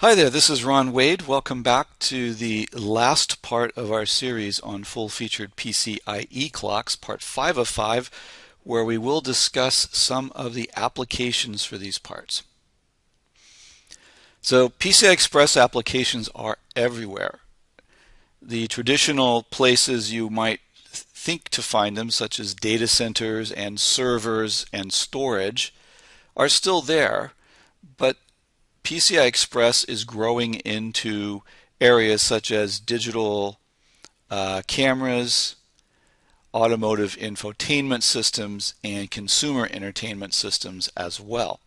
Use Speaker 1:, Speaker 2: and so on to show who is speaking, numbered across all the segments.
Speaker 1: Hi there, this is Ron Wade. Welcome back to the last part of our series on full-featured PCIe clocks, part 5 of 5, where we will discuss some of the applications for these parts. So PCI Express applications are everywhere. The traditional places you might think to find them, such as data centers and servers and storage, are still there, but PCI Express is growing into areas such as digital cameras, automotive infotainment systems, and consumer entertainment systems as well.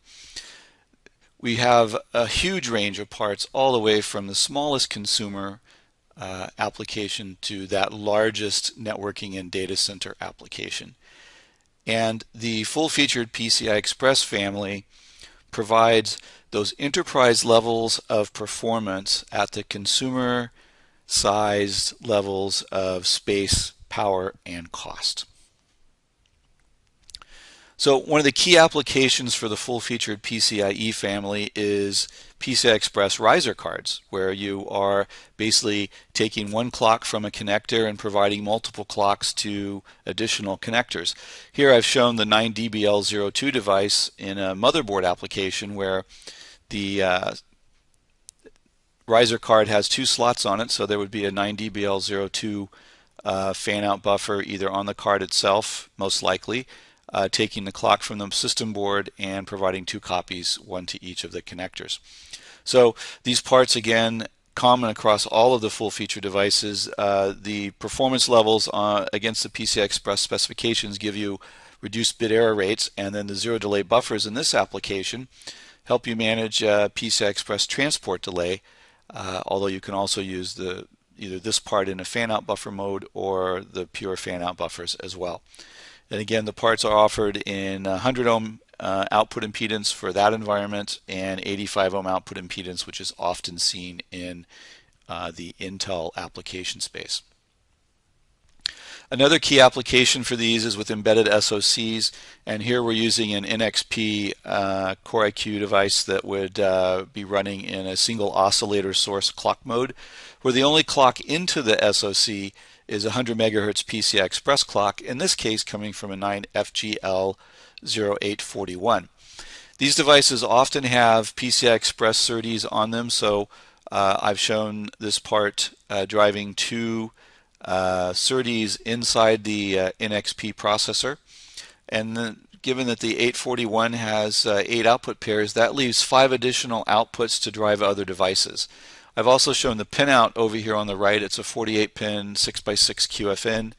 Speaker 1: We have a huge range of parts all the way from the smallest consumer application to that largest networking and data center application. And the full-featured PCI Express family provides those enterprise levels of performance at the consumer sized levels of space, power, and cost. So one of the key applications for the full-featured PCIe family is PCI Express riser cards, where you are basically taking one clock from a connector and providing multiple clocks to additional connectors. Here I've shown the 9DBL02 device in a motherboard application where the riser card has two slots on it, so there would be a 9DBL02 fan-out buffer either on the card itself, most likely, taking the clock from the system board and providing two copies, one to each of the connectors. So these parts, again, common across all of the full-feature devices. The performance levels against the PCI Express specifications give you reduced bit error rates, and then the zero delay buffers in this application help you manage PCI Express transport delay, although you can also use either this part in a fan-out buffer mode or the pure fan-out buffers as well. And again, the parts are offered in 100 ohm output impedance for that environment and 85 ohm output impedance, which is often seen in the Intel application space. Another key application for these is with embedded SoCs, and here we're using an NXP QorIQ device that would be running in a single oscillator source clock mode, where the only clock into the SoC is a 100 megahertz PCI Express clock, in this case coming from a 9FGL0841. These devices often have PCI Express SerDes on them, so I've shown this part driving two SerDes inside the NXP processor, and then given that the 841 has 8 output pairs, that leaves 5 additional outputs to drive other devices. I've also shown the pinout over here on the right. It's a 48-pin 6x6 QFN,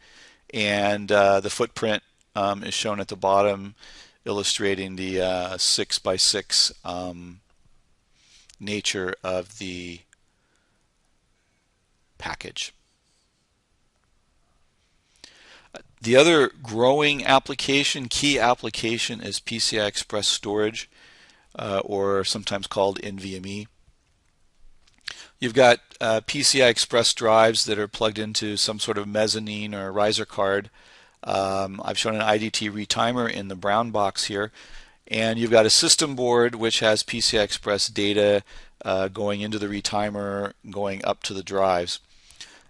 Speaker 1: and the footprint is shown at the bottom, illustrating the 6x6 nature of the package. The other growing application, key application, is PCI Express storage, or sometimes called NVMe. You've got PCI Express drives that are plugged into some sort of mezzanine or riser card. I've shown an IDT retimer in the brown box here, and you've got a system board which has PCI Express data going into the retimer, going up to the drives.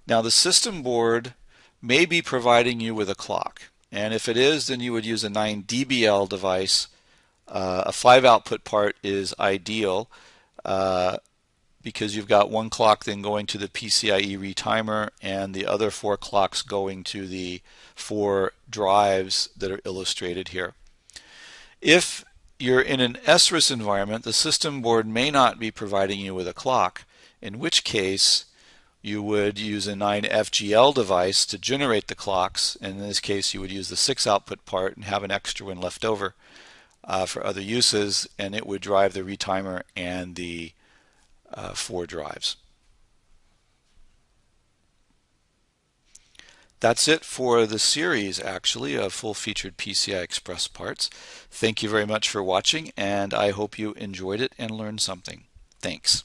Speaker 1: Now the system board may be providing you with a clock, and if it is, then you would use a 9DBL device. A 5 output part is ideal because you've got one clock then going to the PCIe retimer and the other 4 clocks going to the 4 drives that are illustrated here. If you're in an SRIS environment, the system board may not be providing you with a clock, in which case you would use a 9FGL device to generate the clocks. In this case, you would use the 6 output part and have an extra one left over for other uses, and it would drive the retimer and the 4 drives. That's it for the series, actually, of full-featured PCI Express parts. Thank you very much for watching, and I hope you enjoyed it and learned something. Thanks.